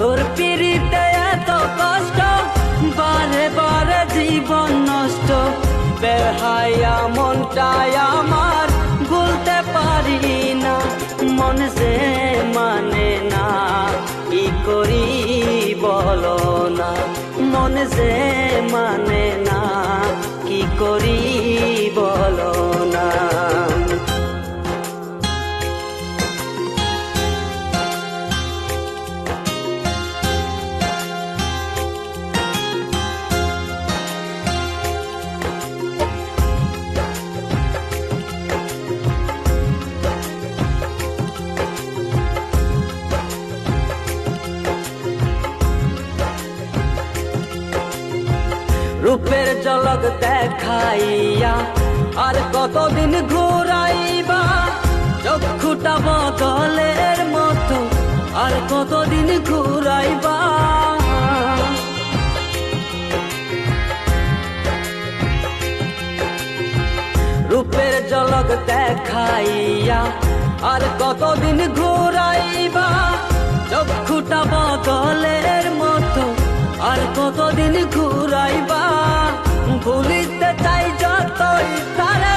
তোর পিড়িতে এত কষ্ট, বারে বারে জীবন নষ্ট। বেহায়া মনটাই আমার ভুলতে পারি না, মন যে মানে না, কি করি বলো না। মন যে মানে না, কি করি বলো না। রূপের ঝলক দেখাইয়া আর কতদিন ঘুরাইবা, চক্ষুটা বদলের মতো আর কতদিন ঘুরাইবা। রূপের ঝলক দেখাইয়া আর কতদিন ঘুরাইবা, চক্ষুটা বদলের মতো আর কতদিন ঘুরাইবা। ভুলিতে চাই যতই তারে